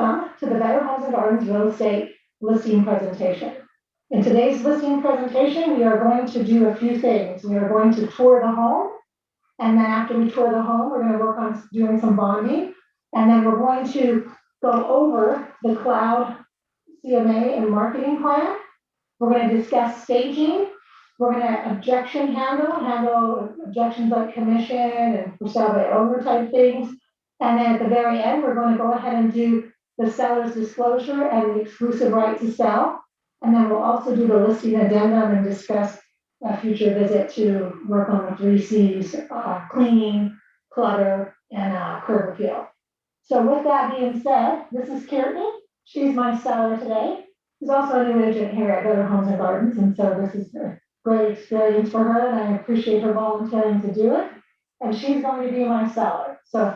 Welcome to the Better Homes and Gardens Real Estate Listing Presentation. In today's listing presentation, we are going to do a few things. We are going to tour the home, and then after we tour the home, we're going to work on doing some bonding, and then we're going to go over the cloud CMA and marketing plan. We're going to discuss staging. We're going to handle objections like commission and for sale by owner type things. And then at the very end, we're going to go ahead and do the seller's disclosure and the exclusive right to sell. And then we'll also do the listing addendum and discuss a future visit to work on the 3 C's, cleaning, clutter, and curb appeal. So with that being said, this is Courtney. She's my seller today. She's also a new agent here at Better Homes and Gardens. And so this is a great experience for her, and I appreciate her volunteering to do it. And she's going to be my seller. So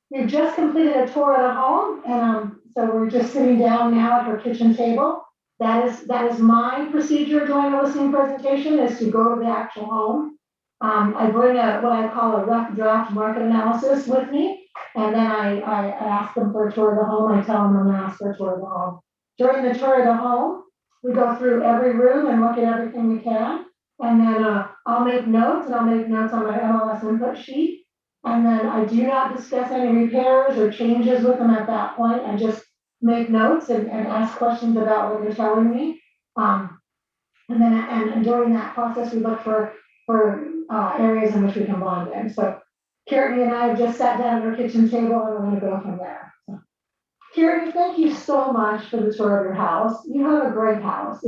we've just completed a tour of the home, and so we're just sitting down now at her kitchen table. That is my procedure during a listing presentation, is to go to the actual home. I bring what I call a rough draft market analysis with me, and then I ask them for a tour of the home. I tell them I'm going to ask for a tour of the home. During the tour of the home, we go through every room and look at everything we can, and then I'll make notes, and I'll make notes on my MLS input sheet. And then I do not discuss any repairs or changes with them at that point. I just make notes and ask questions about what they're telling me. And during that process, we look for areas in which we can bond in. So Courtney and I have just sat down at our kitchen table, and we're going to go from there. So, Courtney, thank you so much for the tour of your house. You have a great house.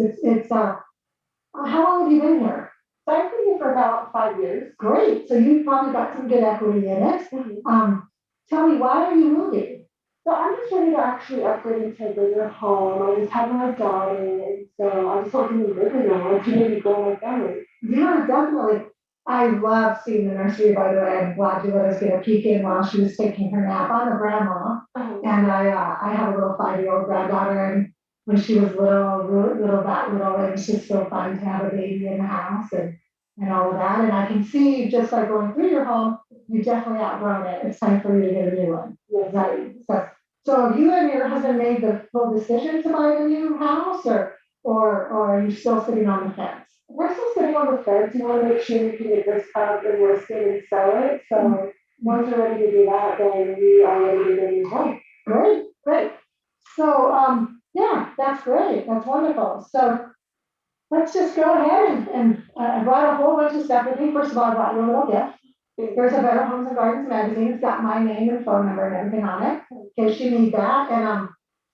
How long have you been here? I've been here for about 5 years. Great. So you've probably got some good equity in it. Mm-hmm. Tell me, why are you moving? So I'm just ready to actually upgrade into a bigger home. I just had my daughter, and so I just want to move bigger now to maybe grow my family. Yeah, definitely. I love seeing the nursery, by the way. I'm glad you let us get a peek in while she was taking her nap. I'm a grandma, and I have a little 5-year-old granddaughter, and when she was little, and it's just so fun to have a baby in the house and all of that. And I can see just by going through your home, you definitely outgrown it. It's time for you to get a new one. Yes. So have you and your husband made the full decision to buy the new house, or are you still sitting on the fence? We're still sitting on the fence. We want to make sure we can get this up and listed and sell it. So once we're ready to do that, then we are ready to get a new home. Great. So yeah, that's great. That's wonderful. So let's just go ahead and I brought a whole bunch of stuff with me. First of all, I brought you a little gift. There's a Better Homes and Gardens magazine. It's got my name and phone number and everything on it, in case you need that. And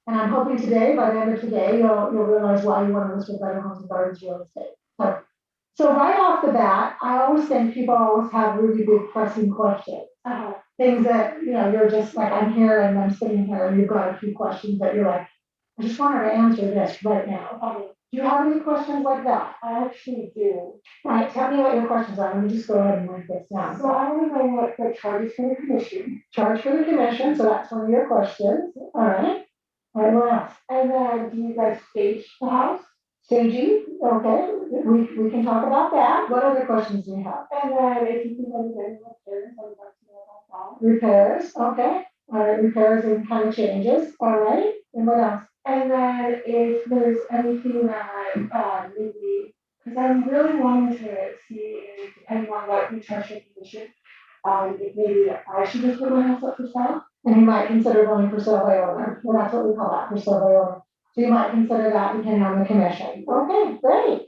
I'm hoping today, by the end of today, you'll realize why you want to list with Better Homes and Gardens Real Estate. So right off the bat, I always think people always have really big pressing questions. Things that, you're just like, I'm here and I'm sitting here, and you've got a few questions that you're like, I just want her to answer this right now. Do you have any questions like that? I actually do. All right, tell me what your questions are. Let me just go ahead and write this down. So I want to know what the charge is for the commission. Charge for the commission, so that's one of your questions. All right, what else? And then, do you guys stage the house? Staging, okay. We can talk about that. What other questions do you have? And then, if you can go to any repairs, I would like to know about that. Repairs, okay. All right, repairs and kind of changes. All right, and what else? And then if there's anything that maybe, because I'm really wanting to see, depending on what you charge your commission, if maybe I should just put my house up for sale. And you might consider going for sale by owner. Well, that's what we call that, for sale by owner. So you might consider that depending on the commission. Okay, great.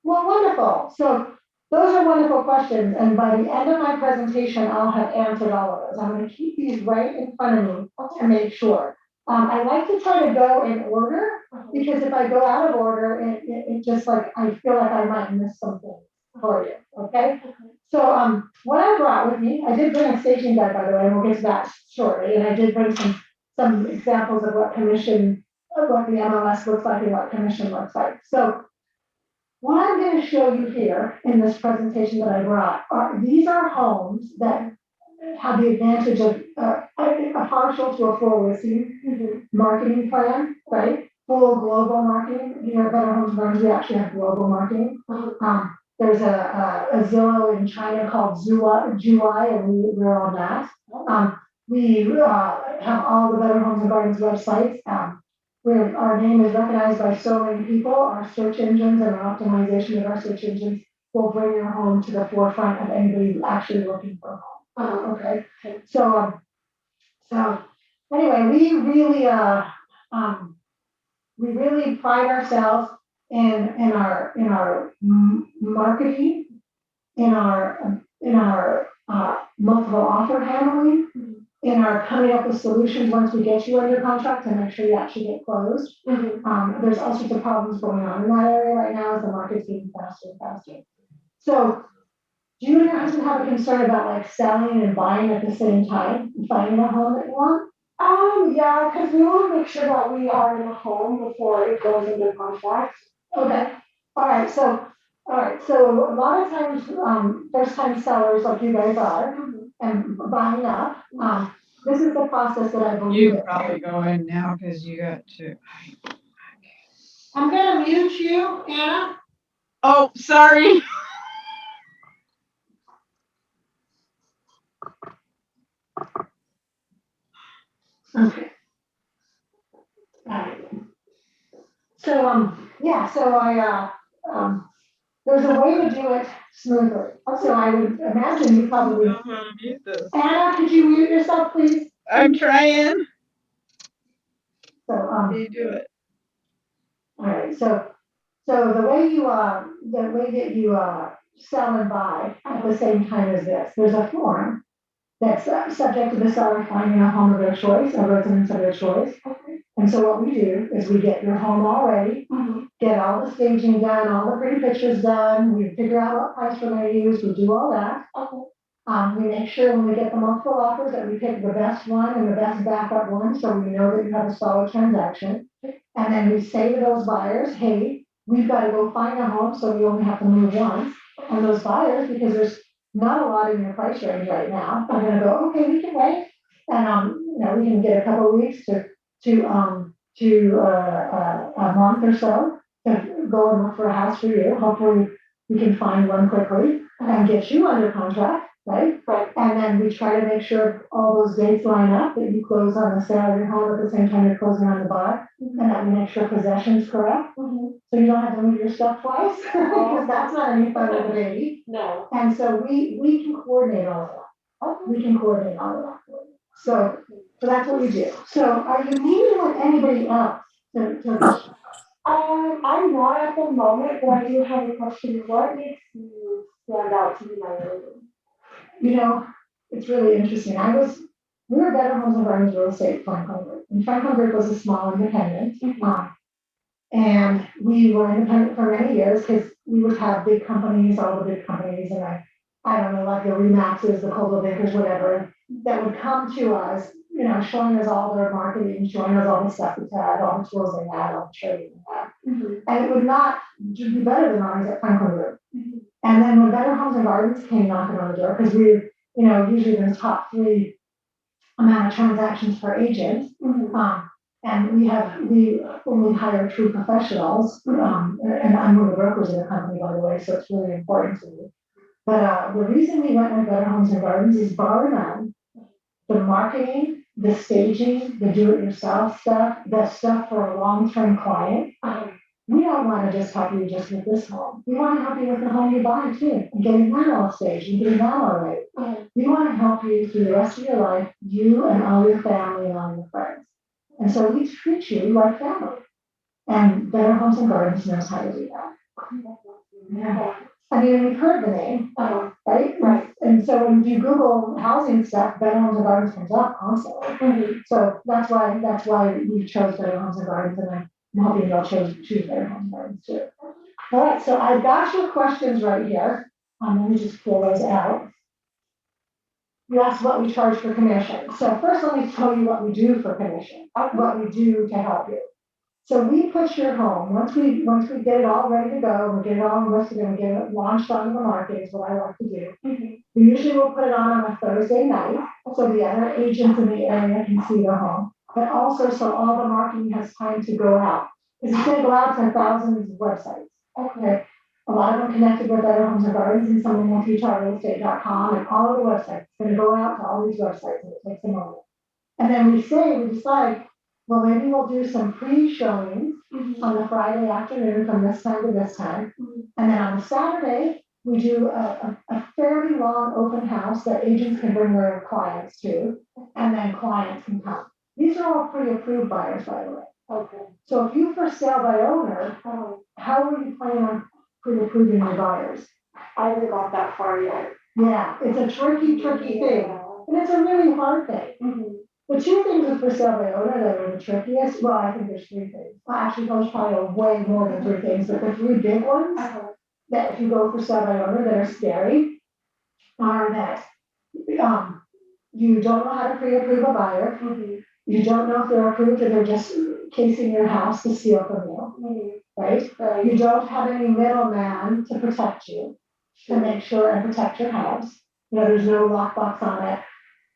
Well, wonderful. So those are wonderful questions. And by the end of my presentation, I'll have answered all of those. I'm going to keep these right in front of me to make sure. I like to try to go in order, because if I go out of order, it just like, I feel like I might miss something for you, okay? So what I brought with me, I did bring a staging guide, by the way, and we'll get to that shortly, and I did bring some examples of what the MLS looks like and what commission looks like. So what I'm going to show you here in this presentation that I brought these are homes that have the advantage of a partial to a full listing marketing plan, right? Full global marketing. Here at Better Homes and Gardens, we actually have global marketing. There's a Zillow in China called Juwai, and we're on that. have all the Better Homes and Gardens websites. Where our name is recognized by so many people, our search engines and our optimization of our search engines will bring your home to the forefront of anybody actually looking for a home. Okay. So anyway, we really pride ourselves in our marketing, in our multiple offer handling, in our coming up with solutions once we get you under contract to make sure you actually get closed. There's all sorts of problems going on in that area right now as the market's getting faster and faster. So do you and your husband have a concern about like selling and buying at the same time and finding a home that you want? Yeah, because we want to make sure that we are in a home before it goes into contract. Okay. All right. So a lot of times, first time sellers like you guys are and buying up, this is the process that I believe You in. probably go in now because you got to. I'm gonna mute you, Anna. Oh, sorry. Okay. All right. So yeah, there's a way to do it smoothly. So I would imagine you probably. I'm gonna mute this. Anna, could you mute yourself, please? I'm trying. So You do it. all right. So the way that you sell and buy at the same time as this, there's a form that's subject to the seller finding a home of their choice, a residence of their choice. And so what we do is we get your home all ready, get all the staging done, all the pretty pictures done, we figure out what price we're gonna use, we do all that. We make sure when we get the multiple offers that we pick the best one and the best backup one, so we know that you have a solid transaction. And then we say to those buyers, hey, we've got to go find a home, so we only have to move once. And those buyers, because there's not a lot in your price range right now, are gonna go, okay, we can wait. And, we can get a couple of weeks to a month or so to go and look for a house for you. Hopefully, we can find one quickly and get you under contract, right? And then we try to make sure all those dates line up, that you close on the sale of your home at the same time you're closing on the buy, and that we make sure possession's correct. So you don't have to move your stuff twice, because that's not any fun with a baby. No. And so we can coordinate all of that. We can coordinate all of that for you. So that's what we do. So are you meeting with anybody else to I'm not at the moment, but I do have a question. What makes you stand out to be my neighbor? It's really interesting. We were Better Homes and Gardens Real Estate Franklin Group. And Franklin Group was a small independent. And we were independent for many years because we would have big companies, all the big companies, and I don't know, like the Remaxes, the Coldwell Bakers, whatever, that would come to us, showing us all their marketing, showing us all the stuff we had, all the tools they had, all the trading they had. And it would not be better than ours at Franklin Group. And then when Better Homes and Gardens came knocking on the door, because we, usually there's top 3 amount of transactions per agent. And when we hire true professionals, and I'm one of the brokers in the company, by the way, so it's really important to me. But the reason we went with Better Homes and Gardens is bar none, the marketing, the staging, the do-it-yourself stuff, the stuff for a long-term client. We don't want to just help you just with this home. We want to help you with the home you buy too, and getting that all staged and getting that all right. We want to help you through the rest of your life, you and all your family and all your friends. And so we treat you like family. And Better Homes and Gardens knows how to do that. Yeah. I mean, we've heard the name, right? Right. And so when you Google housing stuff, Better Homes and Gardens comes up constantly. So that's why we chose Better Homes and Gardens, and I'm hoping you'll choose Better Homes and Gardens too. All right, so I've got your questions right here. Let me just pull those out. You asked what we charge for commission. So first, let me tell you what we do for commission, what we do to help you. So we push your home, once we get it all ready to go, we get it all listed and we get it launched onto the market is what I like to do. We usually will put it on a Thursday night, so the other agents in the area can see the home, but also so all the marketing has time to go out. Because it's going to go out to thousands of websites. Okay. A lot of them connected with Better Homes and Gardens, and some of them will teach realestate.com and all of the websites. It's gonna go out to all these websites, and it takes a moment. And then we decide, well, maybe we'll do some pre-showings on the Friday afternoon from this time to this time. And then on the Saturday, we do a fairly long open house that agents can bring their clients to, and then clients can come. These are all pre-approved buyers, by the way. Okay. So if you for sale by owner, how are you planning on pre-approving your buyers? I haven't got that far yet. Yeah, it's a tricky thing, and it's a really hard thing. The two things with for sale by owner that are the trickiest, well, I think there's three things. Well, actually, there's probably way more than three things, but the three big ones that if you go for sale by owner that are scary are that you don't know how to pre-approve a buyer. You don't know if they're approved or they're just casing your house to steal from you, right? You don't have any middleman to protect you, to make sure and protect your house. You know, there's no lockbox on it.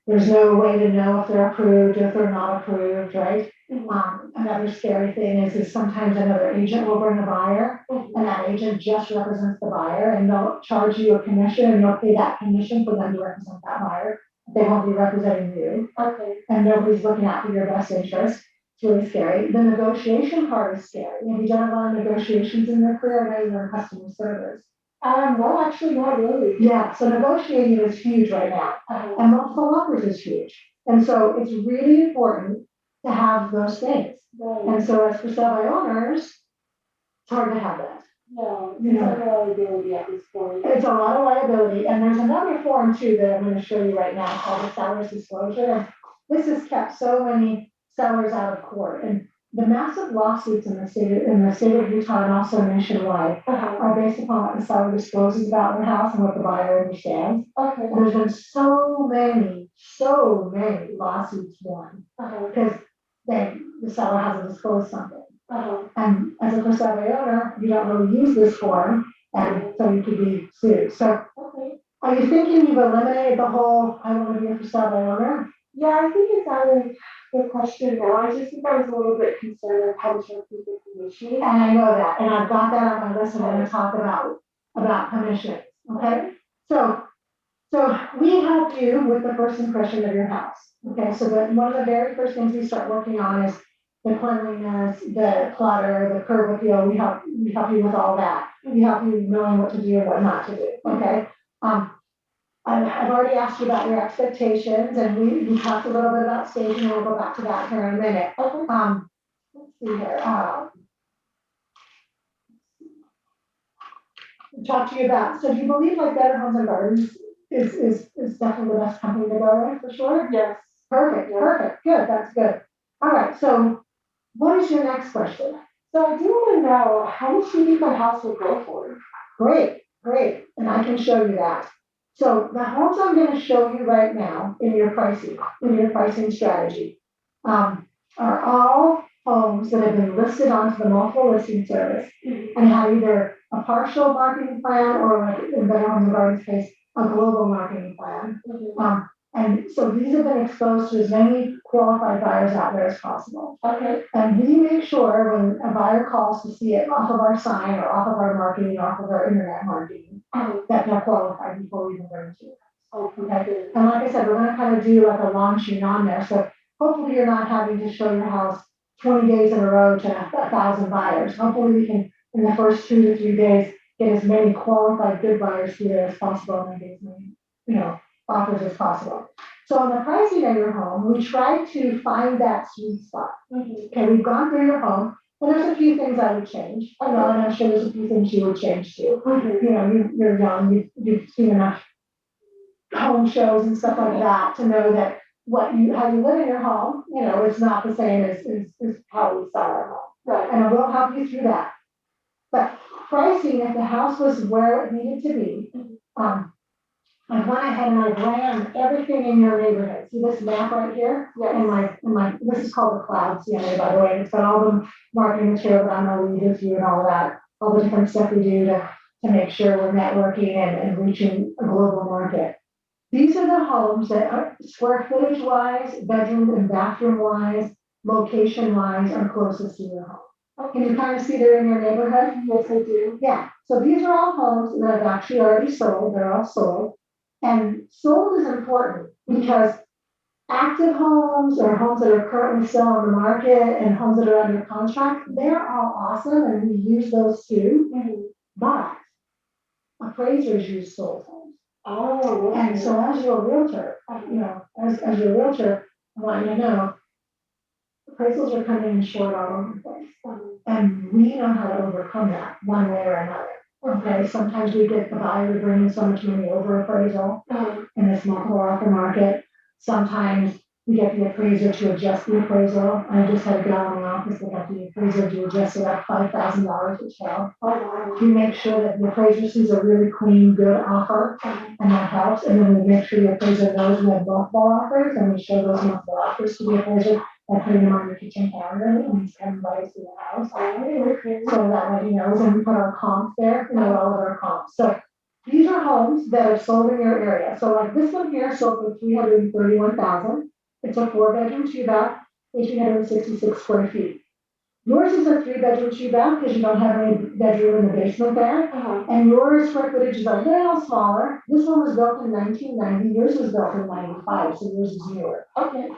There's no way to know if they're approved or if they're not approved, right? Another scary thing is sometimes another agent will bring a buyer, and that agent just represents the buyer, and they'll charge you a commission, and you'll pay that commission for them to represent that buyer. They won't be representing you. Okay. And nobody's looking out for your best interest. It's really scary. The negotiation part is scary. Have you done a lot of negotiations in your career? I know you're in customer service. No, actually not really. Yeah, so negotiating is huge right now. And multiple offers is huge. And so it's really important to have those things. And so as for sale by owners, it's hard to have that. No, it's a liability at this point. It's a lot of liability. And there's another form too that I'm going to show you right now called the seller's disclosure. And this has kept so many sellers out of court. And the massive lawsuits in the state of Utah and also nationwide are based upon what the seller discloses about their house and what the buyer understands. Okay. There's been so many lawsuits won because the seller hasn't disclosed something. And as a for sale by owner, you don't really use this form, and so you could be sued. So, are you thinking you've eliminated the whole I want to be a for sale by owner? Yeah, I think it's out of the question now. I just think I was a little bit concerned of how to show people commission. And I know that, and I've got that on my list, and I'm going to talk about commissions. Okay, so we help you with the first impression of your house. Okay, so one of the very first things we start working on is the cleanliness, the clutter, the curb appeal. We help you with all that. We help you knowing what to do and what not to do. Okay. I've already asked you about your expectations, and we talked a little bit about staging, and we'll go back to that here in a minute. Let's see here. Talk to you about. So, do you believe like Better Homes and Gardens is definitely the best company to go with for sure? Yes. Perfect. Good. That's good. All right. So, what is your next question? So I do want to know how much do you think my house will go for? Great. And I can show you that. So the homes I'm going to show you right now in your pricing strategy, are all homes that have been listed onto the multiple listing service and have either a partial marketing plan or, like in Better Homes and Gardens case, a global marketing plan. And so these have been exposed to as many qualified buyers out there as possible. Okay. And we make sure when a buyer calls to see it off of our sign or off of our marketing, off of our internet marketing, that they're qualified before we even bring it to you. Okay. And like I said, we're going to kind of do like a launching on there. So hopefully you're not having to show your house 20 days in a row to 1,000 buyers. Hopefully we can, in the first 2 to 3 days, get as many qualified good buyers through there as possible and get as many, offers as possible. So on the pricing of your home, we try to find that sweet spot. Okay, we've gone through your home, and there's a few things I would change. And I'm sure there's a few things you would change too. You're young, you've seen enough home shows and stuff like that to know that how you live in your home, it's not the same as how we sell our home. Right. And we'll help you through that. But pricing, if the house was where it needed to be, I went ahead and I ran everything in your neighborhood. See this map right here? Yes. In my this is called the Cloud CMA, by the way. It's got all the marketing material that I know we do for you and all that, all the different stuff we do to make sure we're networking and reaching a global market. These are the homes that are square footage wise, bedroom and bathroom wise, location wise, are closest to your home. Can you kind of see they're in your neighborhood? Yes, I do. Yeah, so these are all homes that have actually already sold, they're all sold. And sold is important because active homes or homes that are currently still on the market and homes that are under contract, they're all awesome and we use those too. Mhm. But appraisers use sold homes. Oh, okay. And so as your realtor, as your realtor, I want you to know, appraisals are coming in short all over the place. And we know how to overcome that one way or another. Okay, sometimes we get the buyer to bring in so much money over appraisal in this multiple offer market. Sometimes we get the appraiser to adjust the appraisal. I just had a gal in the office that got the appraiser to adjust it up $5,000 each sale. We make sure that the appraiser sees a really clean, good offer, and that helps. And then we make sure the appraiser knows we have multiple offers, and we show those multiple offers to the appraiser by putting them on your kitchen counter when he's coming by to the house. So that way he knows, and we put our comps there, all of our comps. So these are homes that are sold in your area. So like this one here sold for $331,000. It's a 4-bedroom, 2-bath, 1,866 square feet. Yours is a 3-bedroom, 2-bath because you don't have any bedroom in the basement there. And your square footage is a little smaller. This one was built in 1990. Yours was built in 95, so yours is newer. Okay.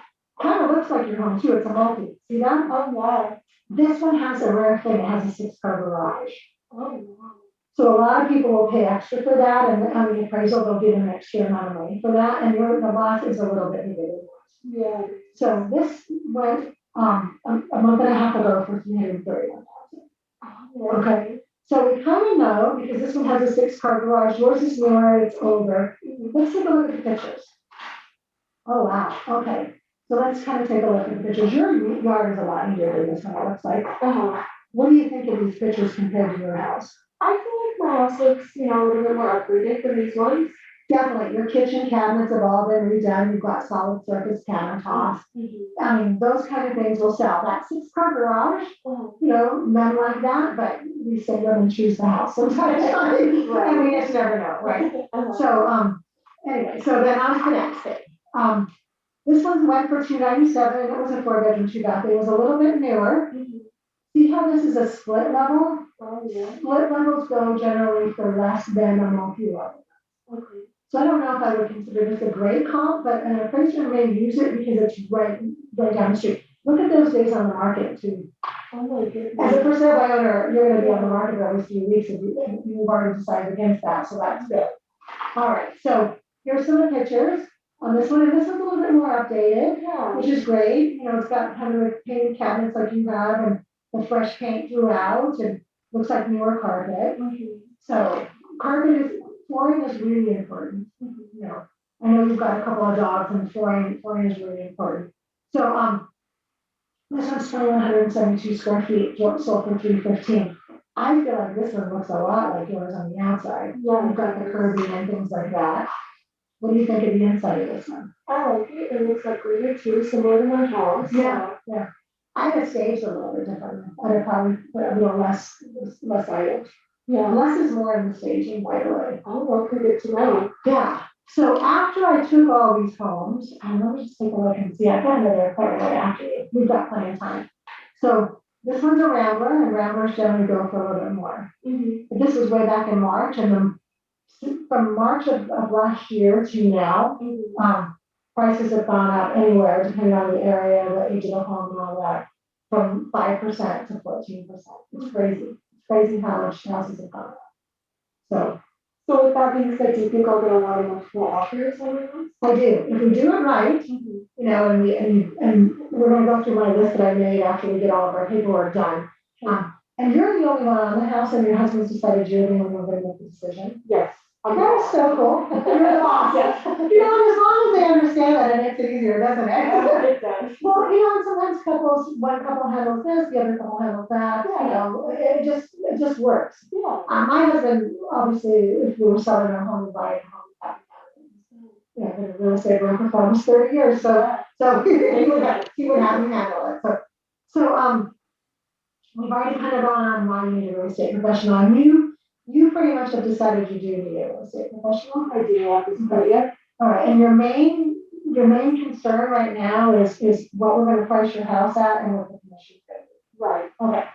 Kind of looks like your home too. It's a multi. See that? Oh, wow. This one has a rare thing. It has a 6-car garage. Oh, wow. So a lot of people will pay extra for that, and on the appraisal, they'll give an extra amount of money for that, and the lot is a little bit bigger than yours. Yeah. So this went, a month and a half ago for $331,000. Oh, Okay, so we kind of know, because this one has a 6-car garage, yours is newer, it's older. Let's take a look at the pictures. Oh, wow, okay. So let's kind of take a look at the pictures. Your yard is a lot neater than this one, it looks like. What do you think of these pictures compared to your house? I feel like my house looks, a little bit more upgraded than these ones. Definitely, your kitchen cabinets have all been redone, you've got solid surface countertops. I mean, those kind of things will sell. That 6-car garage, none like that, but we say go and choose the house sometimes. And we just never know, right? So, anyway, so then on to the next thing. This one went for $297, and it was a 4-bedroom, 2-bath. It was a little bit newer. See how this is a split level? Oh, yeah. Split levels go generally for less than a multi-level. Okay. So I don't know if I would consider this a great comp, but an appraiser may use it because it's right down the street. Look at those days on the market too. Oh my goodness. As a first time owner, you're gonna be on the market for at least 3 weeks if you've already decided against that, so that's good. All right, so here's some of the pictures on this one, and this one's a little bit more updated, Yeah. which is great. It's got kind of like painted cabinets like you have and the fresh paint throughout and looks like newer carpet. So flooring is really important. I know you've got a couple of dogs and flooring is really important. So, this one's 2,172 square feet, sold for $315. I feel like this one looks a lot like yours on the outside. Yeah. You've got the curving and things like that. What do you think of the inside of this one? I like it. It looks like greater too, similar to my house. Yeah. I have staged a little bit differently. I'd probably put a little less items. Yeah. Less is more in the staging, by the way. Oh, okay, good to know. Yeah. So after I took all these homes, and let me just take a look and see, I've got another quite right after you. We've got plenty of time. So this one's a Rambler, and Ramblers generally go for a little bit more. But this was way back in March, and then from March of last year to now, prices have gone up anywhere, depending on the area, the age of the home and all that, from 5% to 14%. It's crazy. It's crazy how much houses have gone up. So with that being said, do you think I'll get a lot of multiple offers on this? I do. If we do it right, and we're gonna go through my list that I made after we get all of our paperwork done. And you're the only one on the house, and your husband's decided you're the only one going to make the decision. Yes. That is so cool. You're the boss. As long as they understand that, it makes it easier, doesn't it? It does. Well, and sometimes one couple handles this, the other couple handles that, it just works. Yeah. My husband, obviously, if we were selling our home and buying a home, I've been in real estate for almost 30 years, so he would have me handle it. So we've already kind of gone on why you need a real estate professional, and you pretty much have decided you do need a real estate professional. I do, obviously. Yeah. All right, and your main concern right now is what we're gonna price your house at and what the commission's gonna be. Right. Okay,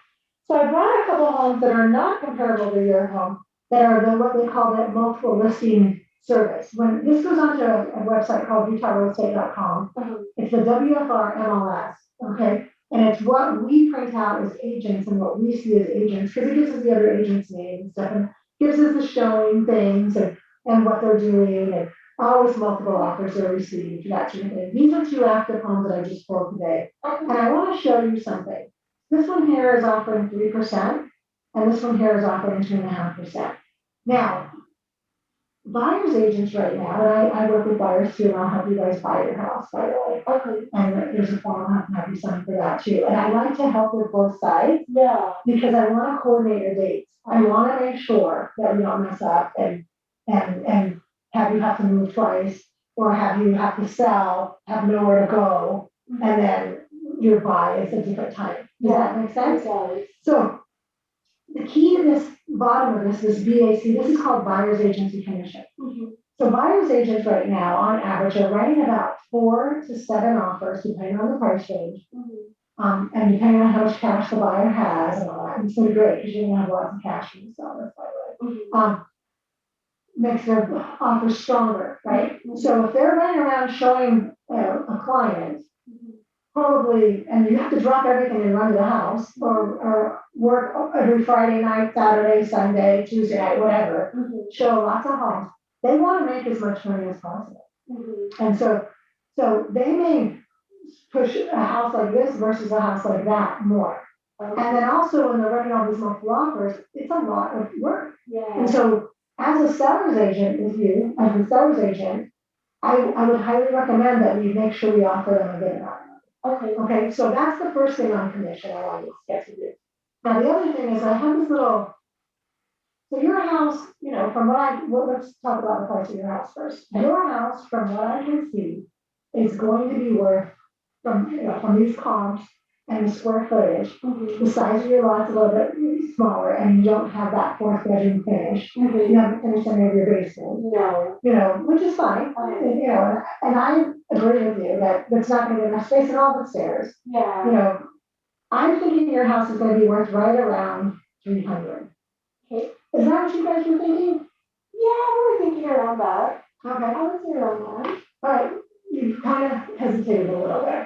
homes that are not comparable to your home, that are what they call that multiple listing service. When this goes onto a website called utahrealestate.com, it's the WFR MLS, okay? And it's what we print out as agents and what we see as agents, because it gives us the other agents' names and stuff, and gives us the showing things and what they're doing, and always multiple offers are received, that sort of thing. These are 2 active homes that I just pulled today. And I want to show you something. This one here is offering 3%, and this one here is offering 2.5%. Now, buyer's agents right now, and I work with buyers too, and I'll help you guys buy your house, by the way. Okay. And there's a form I'll have you sign for that too. And I like to help with both sides. Yeah. Because I want to coordinate your dates. I want to make sure that we don't mess up and have you have to move twice, or have you have to sell, have nowhere to go, and then your buy is a different time. Does that make sense? So the key to this bottom of this is BAC. This is called buyer's agency commission. So buyer's agents right now, on average, are writing about 4 to 7 offers, depending on the price range, and depending on how much cash the buyer has and all that. And it's going to be great because you're going to have lots of cash when you sell this, by the way. Makes their offers stronger, right? So if they're running around showing a client, probably, and you have to drop everything and run to the house, or work every Friday night, Saturday, Sunday, Tuesday night, whatever, show lots of homes. They want to make as much money as possible. And so they may push a house like this versus a house like that more. And then also when they're running all these multiple offers, it's a lot of work. And so as a seller's agent with you, as a seller's agent, I would highly recommend that we make sure we offer them a good amount. Okay, so that's the first thing on commission I want to get to do. Now, the other thing is I have this little, so your house, from let's talk about the price of your house first. Your house, from what I can see, is going to be worth, from these comps and the square footage, the size of your lot's a little bit smaller, and you don't have that 4th bedroom finish. You haven't finished any of your basement. No. Which is fine. And I agree with you that it's not going to get enough space in all the stairs. I'm thinking your house is going to be worth right around 300. Okay. Is that what you guys were thinking? Yeah, I was thinking around that. Okay. I would say around that. All right. You kind of hesitated a little bit.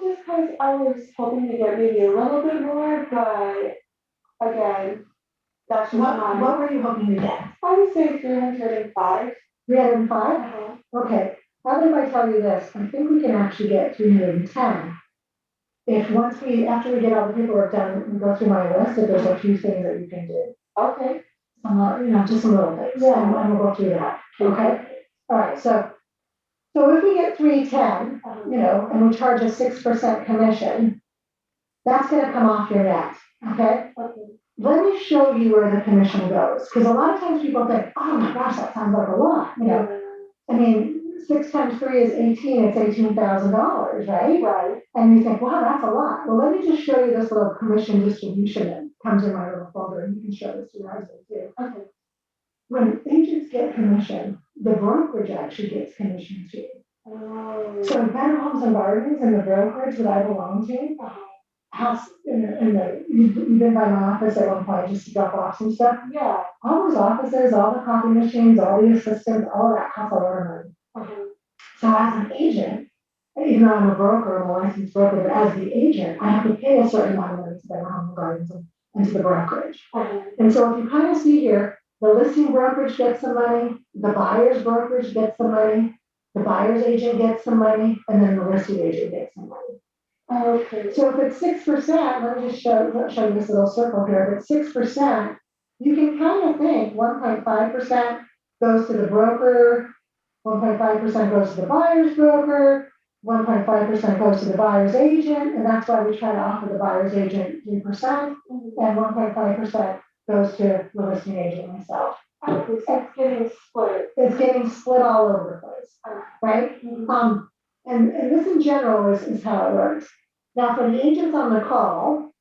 Just because I was hoping to get maybe a little bit more, but again, that's just what were you hoping to get? I would say 305. 305? Okay. How about if I tell you this? I think we can actually get 310. After we get all the paperwork done and go through my list, if there's a few things that you can do. Okay. Just a little bit. Yeah. And we'll go through that. Okay. All right. So if we get 310, and we charge a 6% commission, that's going to come off your net. Okay. Let me show you where the commission goes, because a lot of times people think, oh my gosh, that sounds like a lot. I mean, 6 times 3 is 18. It's $18,000, right? Right. And you think, wow, that's a lot. Well, let me just show you this little commission distribution that comes in my little folder, and you can show this to your husband too. Okay. When agents get commission, the brokerage actually gets commission too. So in Better Homes and Gardens and the brokerage that I belong to, you've been by my office at one point just to drop off some stuff. Yeah. All those offices, all the copy machines, all the assistants, all of that costs a lot of money. So as an agent, even though I'm a broker, I'm a licensed broker, but as the agent, I have to pay a certain amount of money to Better Homes and Gardens and to the brokerage. And so if you kind of see here, the listing brokerage gets some money, the buyer's brokerage gets some money, the buyer's agent gets some money, and then the listing agent gets some money. Okay. So if it's 6%, let me just show you this little circle here. If it's 6%, you can kind of think 1.5% goes to the broker, 1.5% goes to the buyer's broker, 1.5% goes to the buyer's agent, and that's why we try to offer the buyer's agent 3%, and 1.5% goes to the listing agent myself. Okay, so it's getting split. It's getting split all over the place, right? And this in general is how it works. Now, for the agents on the call,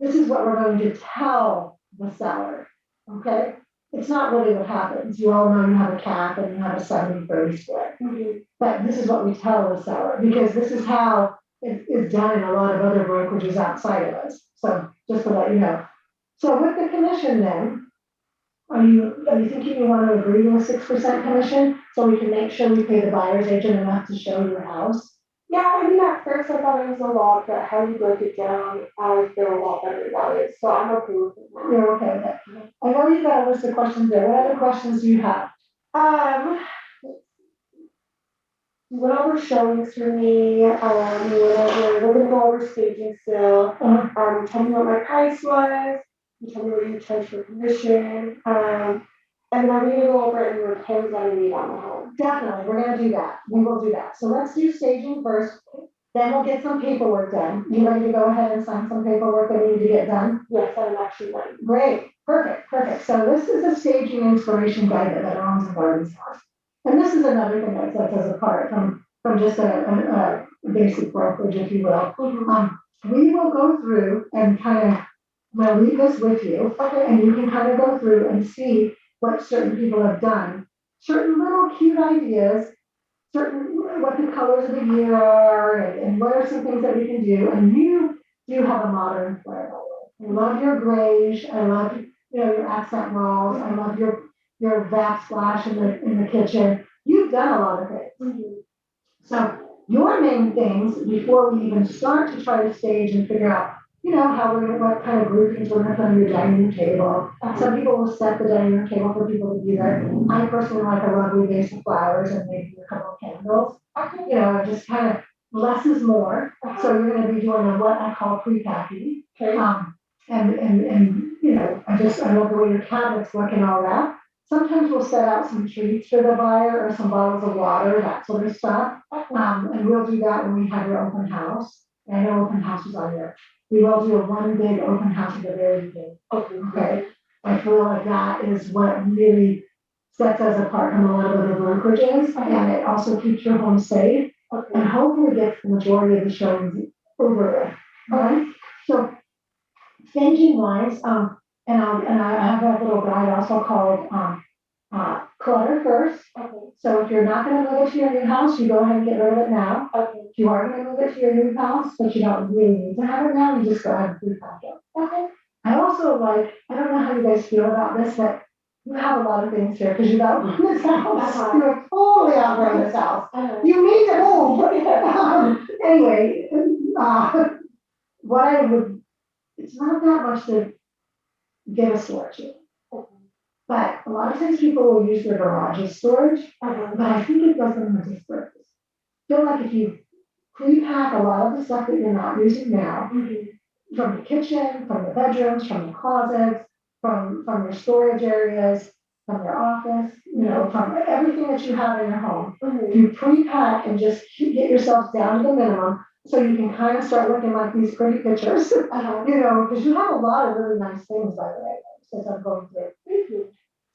this is what we're going to tell the seller, okay? It's not really what happens. You all know you have a cap and you have a 70-30 split. But this is what we tell the seller, because this is how it is done in a lot of other brokerages outside of us. So just to let you know. So with the commission then, are you thinking you want to agree to a 6% commission so we can make sure we pay the buyer's agent enough to show your house? Yeah, I mean, at first I thought it was a lot, but how you break it down, I feel a lot better about it, so I'm okay with it now. You're okay with it? I know you've got a list of questions there. What other questions do you have? Went over showings for me, we're gonna go over staging still. Tell me what my price was, you tell me what you charge for commission, and then we're gonna go over any repairs that I need on the home. Definitely, we're gonna do that. We will do that. So let's do staging first, then we'll get some paperwork done. You ready to go ahead and sign some paperwork that we need to get done? Yes, I'm actually ready. Great, perfect. So this is a staging inspiration guide that Owns and Gardens has. And this is another thing that sets us apart from just a basic brokerage, if you will. We will go through and kind of, we'll leave this with you, and you can kind of go through and see what certain people have done. Certain little cute ideas, what the colors of the year are, and what are some things that we can do. And you do have a modern flair. I love your grayish. I love your accent walls. I love your backsplash in the kitchen. You've done a lot of things. So your main things before we even start to try to stage and figure out, what kind of groupings we're going to put on your dining room table. Some people will set the dining room table for people to be there. I personally like a lovely vase of flowers and maybe a couple of candles. Just kind of less is more. So you're going to be doing what I call pre-packing. Okay. I love the way your cabinets look and all that. Sometimes we'll set out some treats for the buyer or some bottles of water, that sort of stuff. And we'll do that when we have your open house. I know open house is on there. We will do one big open house at the very beginning. Okay. I feel like that is what really sets us apart from a lot of other brokerages, and it also keeps your home safe, and hopefully gets the majority of the showings over with. Right? So, staging wise, and I have a little guide also called clutter first. So if you're not going to move it to your new house, you go ahead and get rid of it now. If you are going to move it to your new house, but you don't really need to have it now, you just go ahead and pre-pack it. I also I don't know how you guys feel about this, but you have a lot of things here because you've outgrown this house. You have totally outgrown this house. You need to move. Anyway, it's not that much to get a storage unit. But a lot of times people will use their garage as storage, but I think it does them a disservice. I feel like if you pre-pack a lot of the stuff that you're not using now, from the kitchen, from the bedrooms, from the closets, from your storage areas, from your office, from everything that you have in your home, you pre-pack and just get yourself down to the minimum so you can kind of start looking like these pretty pictures, because you have a lot of really nice things, by the way, since I'm going through.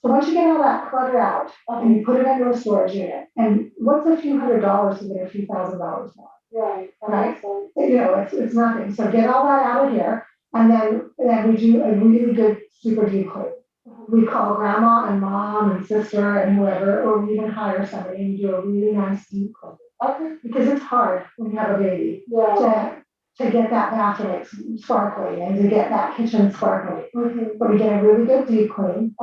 So once you get all that clutter out, and you put it into a storage unit, and what's a few $100s to get a few $1,000s more? Right? It's nothing. So get all that out of here, and then we do a really good super deep clean. We call grandma and mom and sister and whoever, or we even hire somebody and do a really nice deep clean. Because it's hard when you have a baby to get that bathroom sparkly and to get that kitchen sparkly. But we get a really good deep clean.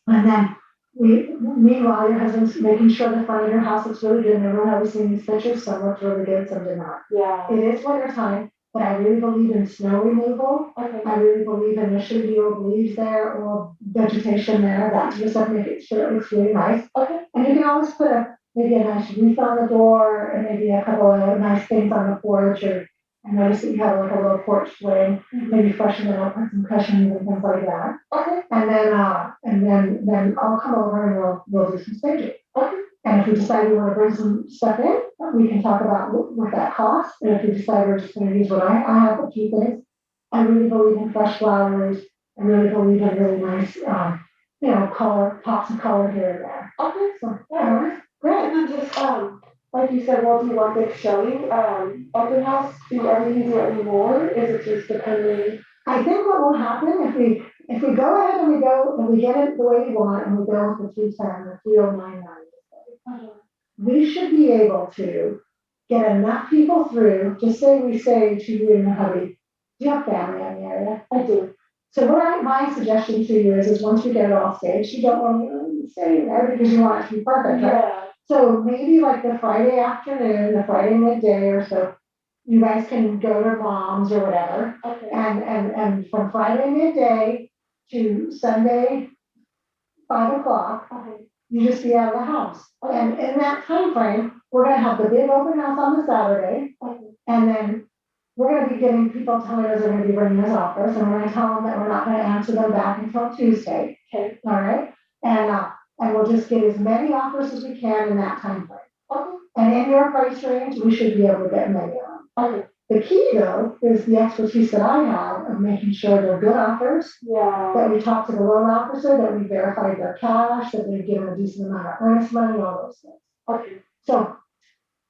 And then meanwhile, your husband's making sure the front of your house looks really good. And everyone always seen these pictures, some look really good, some do not. It is winter time, but I really believe in snow removal. I really believe in there should be old leaves there or vegetation there. That sort of stuff makes sure it looks really nice. And you can always put maybe a nice wreath on the door and maybe a couple of nice things on the porch. Or I noticed that you have like a little porch swing, maybe freshen it up with some cushions and things like that. And then I'll come over and we'll do some staging. And if we decide we want to bring some stuff in, we can talk about what that costs. And if we decide we're just going to use what I have a few things, I really believe in fresh flowers. I really believe in really nice, color, pops of color here and there. So, great. And then just, like you said, we'll do one big showing, open house. Are we gonna do it anymore? Is it just depending? I think what will happen if we go ahead and we get it the way we want and we go with the 310 or 3099, we should be able to get enough people through. Just say we say to you and your hubby, do you have family in the area? I do. So my suggestion to you is once we get it all staged, you don't want to stay there because you want it to be perfect, right? Yeah, So maybe like the Friday afternoon, the Friday midday or so, you guys can go to mom's or whatever. okay, And from Friday midday to Sunday, 5 o'clock, okay, you just be out of the house. And in that time frame, we're gonna have the big open house on the Saturday. okay, And then we're gonna be getting people telling us they're gonna be bringing us offers, and we're gonna tell them that we're not gonna answer them back until Tuesday. okay, All right? And we'll just get as many offers as we can in that time frame. okay, And in your price range, we should be able to get many of them. okay, The key though is the expertise that I have of making sure they're good offers, yeah, that we talk to the loan officer, that we verified their cash, that they've given a decent amount of earnest money, all those things. okay, So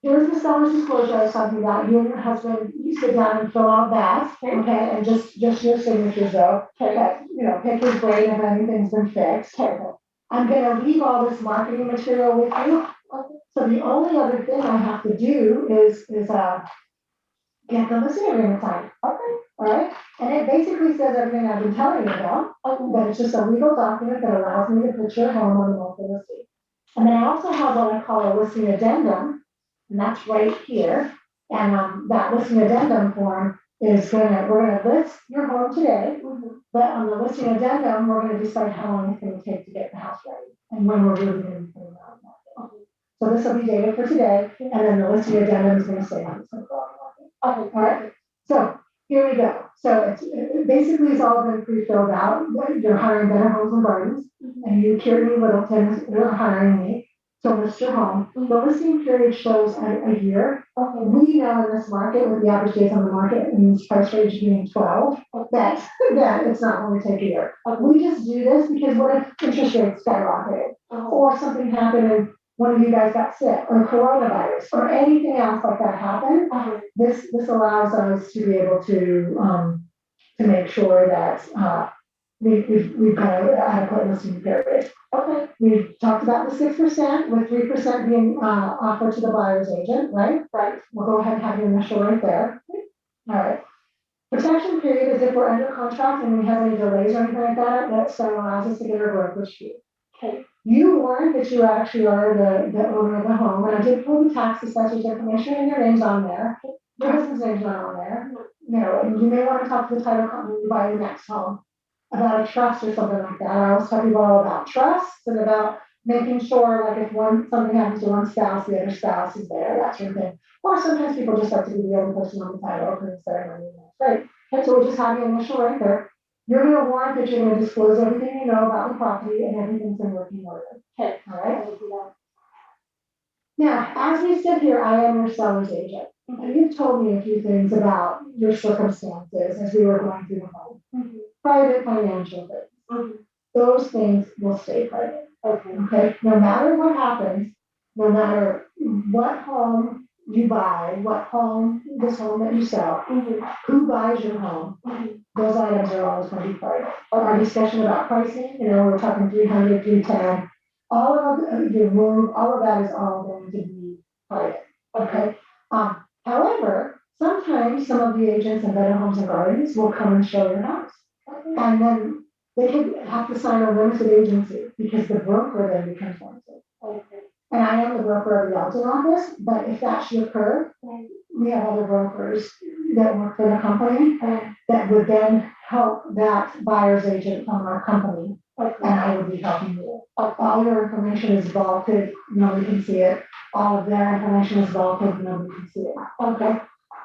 here's the seller's disclosure I was talking about. You and your husband, you sit down and fill out that, okay, and just your signatures though. okay, Pick his brain if anything's been fixed. Okay. I'm gonna leave all this marketing material with you. So the only other thing I have to do is get the listing agreement signed. Okay. All right. And it basically says everything I've been telling you about, but it's just a legal document that allows me to put your home on the local listing. And then I also have what I call a listing addendum, and that's right here. And that listing addendum form is we're gonna list your home today, but on the listing addendum, we're gonna decide how long it's gonna take to get the house ready and when we're really gonna be putting it on the market. So this will be dated for today, and then the listing addendum is gonna say when it's gonna go on the market. Okay, all right. So here we go. So it's all been pre-filled out. You're hiring Better Homes and Gardens, and you, Kiernan Littleton, you're hiring me to list your home. The listing period shows a year. Okay. We know in this market, with the average days on the market and this price range being 12, that it's not going to take a year. We just do this because what if interest rates skyrocketed, or something happened and one of you guys got sick, or coronavirus, or anything else like that happened. This allows us to be able to make sure that we've got an adequate listing period. Okay. We've talked about the 6%, with 3% being offered to the buyer's agent, right? Right. We'll go ahead and have your initial right there. All right. Protection period is if we're under contract and we have any delays or anything like that, that still allows us to get a brokerage fee. Okay. You warned that you actually are the owner of the home, and I did pull the tax assessor's information, and your name's on there. Your husband's name's not on there. And you may want to talk to the title company to buy your next home about a trust or something like that. I always tell people all about trusts and about making sure, like, if something happens to one spouse, the other spouse is there, that sort of thing. Or sometimes people just like to be the only person on the title opening ceremony. Right. And so we'll just have your initial right there. You're going to warrant that you're going to disclose everything you know about the property and everything's in working order. Okay. All right. Now, as we sit here, I am your seller's agent. And you've told me a few things about your circumstances as we were going through the home. Private financial things. Those things will stay private. Okay. No matter what happens, no matter what home you buy, this home that you sell, who buys your home, those items are always going to be private. Our discussion about pricing, we're talking 300, 310, all of your move, all of that is all going to be private. Okay. However, sometimes some of the agents in Better Homes and Gardens will come and show your house. And then they could have to sign a limited agency because the broker then becomes limited. And I am the broker of the Elton office, but if that should occur, we have other brokers that work for the company that would then help that buyer's agent from our company. And I would be helping you. All your information is vaulted, nobody can see it. All of their information is vaulted, nobody can see it. Okay.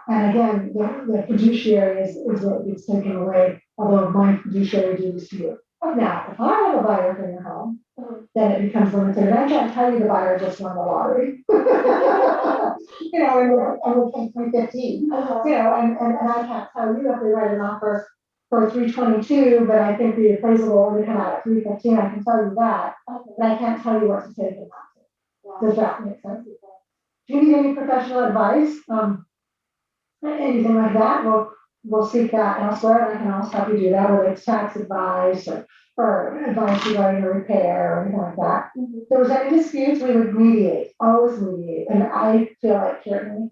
And again, the fiduciary is what gets taken away, although my fiduciary duties to you. Now, if I have a buyer for your home, then it becomes limited. And I can't tell you the buyer just won the lottery. And we're paying 315. And I can't tell you if they write an offer for 322, but I think the appraisal will only come out at 315. I can tell you that, but I can't tell you what to take and not to. Does that make sense? Do you need any professional advice? Anything like that, we'll seek that elsewhere, and I can also help you do that, whether it's tax advice or advice regarding a repair or anything like that. If there was any disputes, we would mediate, always mediate. And I feel like certainly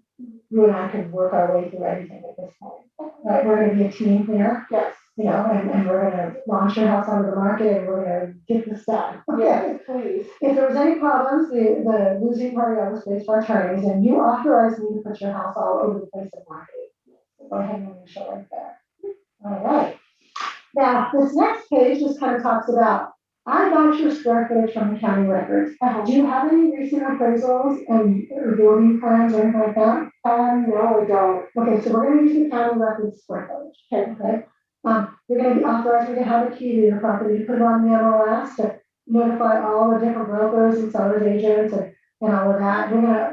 you and I could work our way through anything at this point. Right? We're going to be a team here. Yes. and we're gonna launch your house onto the market and we're gonna get this done. Yes, please. If there was any problems, the losing party always pays for attorneys, and you authorized me to put your house all over the place of marketing. So go ahead and initial right there. All right. Now, this next page just kind of talks about, I got your square footage from the county records. Do you have any recent appraisals and or building plans or anything like that? No, I don't. Okay, so we're gonna use the county records square footage, okay? You're gonna be authorized to have a key to your property, put it on the MLS to notify all the different brokers and sellers agents and all of that. You're gonna,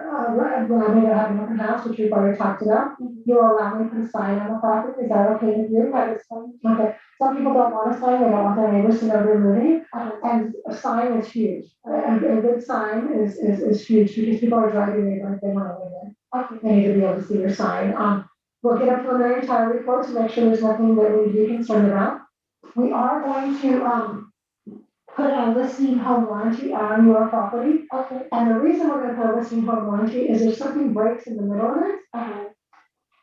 when I'm gonna have an open house, which we've already talked about, you'll allow me to put a sign on the property, is that okay with you? That is fine. Okay, some people don't want a sign, they don't want their neighbors to know they're moving, and a sign is huge. A good sign is huge, because people are driving there, like they wanna live in. Okay. They need to be able to see your sign. We'll get a preliminary title report to make sure there's nothing that we need to be concerned about. We are going to, put a listing home warranty on your property. Okay. And the reason we're gonna put a listing home warranty is if something breaks in the middle of it,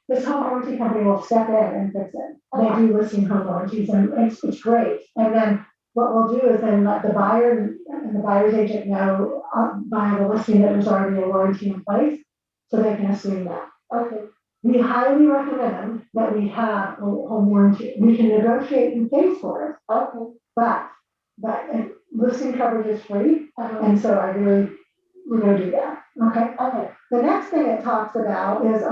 this home warranty company will step in and fix it. They do listing home warranties and it's great. And then what we'll do is then let the buyer and the buyer's agent know, by the listing that there's already a warranty in place, so they can assume that. Okay. We highly recommend that we have a home warranty. We can negotiate who pays for it, Okay. but listing coverage is free, and so we're gonna do that, okay? Okay. The next thing it talks about is,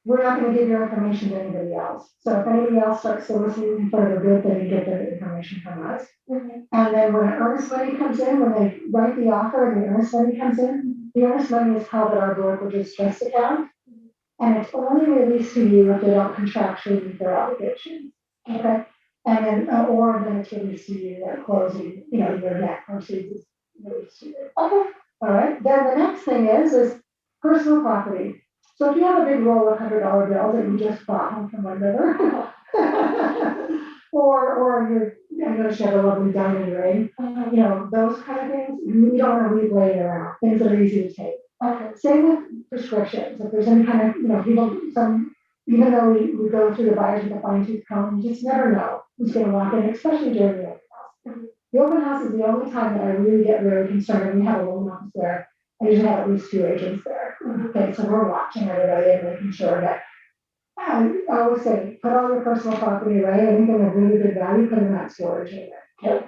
we're not gonna give your information to anybody else. So if anybody else starts soliciting for the bid, then you get the information from us. Mm-hmm. And then when earnest money comes in, when they write the offer and the earnest money comes in, the earnest money is held at our brokerage's trust account. And it's only released to you if they don't contractually meet their obligations, okay? And then, or then it's released to you at closing, your net proceeds is released to you. Okay, all right. Then the next thing is personal property. So if you have a big roll of $100 bills that you just bought home from my brother, or I noticed you have a lovely diamond ring, those kind of things, you don't want to leave laying around, things that are easy to take. Okay. Same with prescriptions. If there's any kind of, even though we go through the buyers with a fine tooth comb, you just never know who's going to walk in, especially during the open house. The open house is the only time that I really get very concerned, and we have a loan office there. I usually have at least 2 agents there. Okay, so we're watching everybody and making sure that, I always say, put all your personal property away, anything of really good value, put in that storage unit. Okay.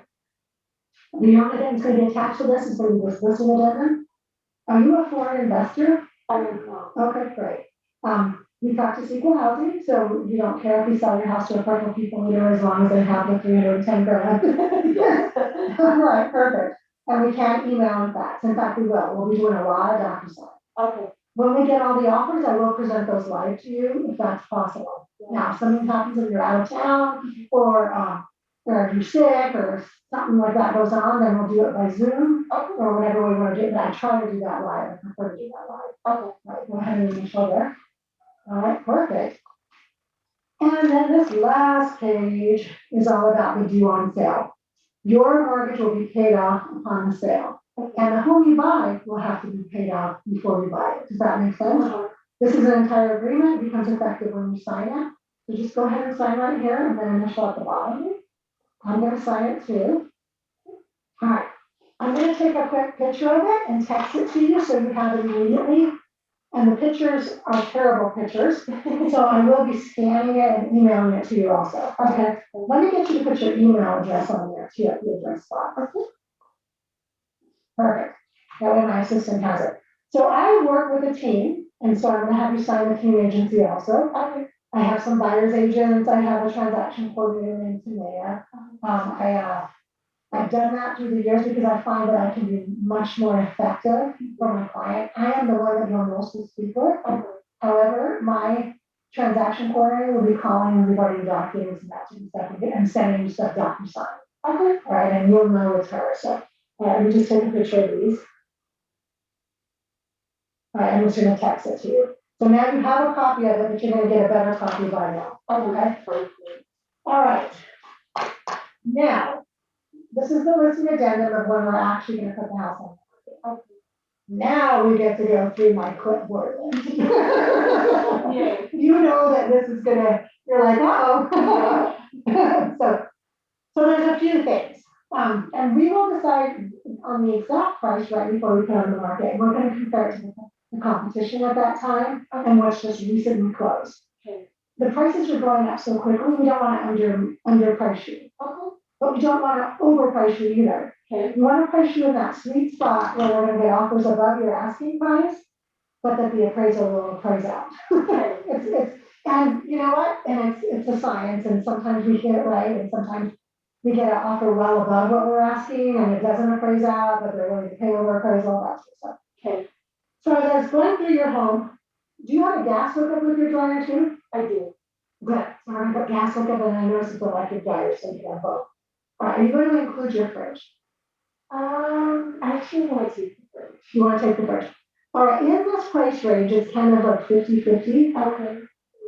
The only thing that's going to be attached to this is going to be this listing addendum. Are you a foreign investor? I don't know. Okay, great. We practice equal housing, so you don't care if you sell your house to a couple of people here as long as they have the 310 grand. All right, perfect. And we can't email and fax. In fact, we will. We'll be doing a lot of DocuSign. Okay. When we get all the offers, I will present those live to you if that's possible. Now, if something happens and you're out of town or you're sick or something like that goes on, then we'll do it by Zoom or whatever we want to do. But I try to do that live. I prefer to do that live. Okay. Right, go ahead and initial there. All right, perfect. And then this last page is all about the due on sale. Your mortgage will be paid off upon the sale. And the home you buy will have to be paid off before you buy it. Does that make sense? This is an entire agreement. It becomes effective when you sign it. So just go ahead and sign right here and then initial at the bottom. I'm going to sign it too. All right. I'm going to take a quick picture of it and text it to you so you have it immediately. And the pictures are terrible pictures. So I will be scanning it and emailing it to you also. Okay. Let me get you to put your email address on there too at the address spot. Okay. Perfect. That way my assistant has it. So I work with a team, and so I'm going to have you sign the team agency also. Okay. I have some buyer's agents. I have a transaction coordinator named CMA. I've done that through the years because I find that I can be much more effective for my client. I am the one that you'll mostly speak with. However, my transaction coordinator will be calling everybody documents and that sort of stuff and sending you stuff DocuSign. Okay. Right, and you'll know it's her. So let me just take a picture of these. All right, I'm just going to text it to you. So now you have a copy of it, but you're going to get a better copy by now. Okay. All right. Now, this is the listing addendum of when we're actually going to put the house on the market. Now we get to go through my clipboard. Yeah. You know that this is gonna, you're like, uh-oh. So there's a few things. And we will decide on the exact price right before we put on the market. We're gonna compare it to the competition at that time and what's just recently closed. Okay. The prices are going up so quickly, we don't wanna underprice you. Okay. But we don't wanna overprice you either. Okay. We wanna price you in that sweet spot where we're gonna get offers above your asking price, but that the appraiser will appraise out. And you know what? And it's a science, and sometimes we get it right, and sometimes we get an offer well above what we're asking, and it doesn't appraise out, but they're willing to pay over appraisal, that sort of stuff. Okay. So as I was going through your home, do you have a gas hookup with your dryer too? I do. Good. So I'm gonna put gas hookup, and I noticed it's electric dryer, so you have both. All right, are you going to include your fridge? I actually want to take the fridge. You wanna take the fridge? All right, in this price range, it's kind of like 50-50. Okay.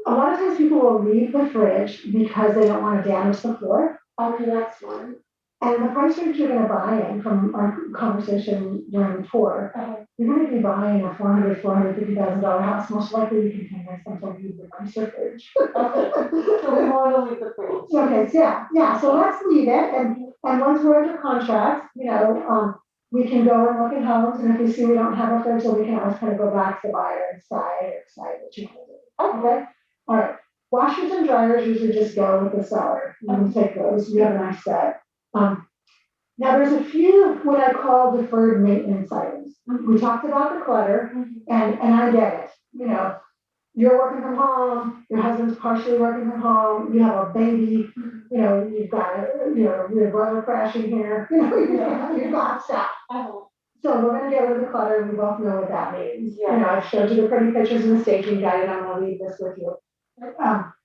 A lot of times people will leave the fridge because they don't want to damage the floor. Okay, that's one. And the price range you're gonna buy in from our conversation during the tour, you're gonna be buying a $450,000 house, most likely you can convince them to leave the nicer fridge. Okay. So we want to leave the fridge. Okay, so yeah, so let's leave it, and once we're under contract, we can go and look at homes, and if we see we don't have a fridge, then we can always kind of go back to the buyer and decide what you want to do. Okay? All right, washers and dryers usually just go with the seller, you can take those, we have a nice set. Now there's a few what I call deferred maintenance items. We talked about the clutter, and I get it, you're working from home, your husband's partially working from home, you have a baby, you've got, your brother crashing here, you've got stuff. So we're gonna get rid of the clutter, we both know what that means. Yeah. I've showed you the pretty pictures in the staging guide, and I'm gonna leave this with you.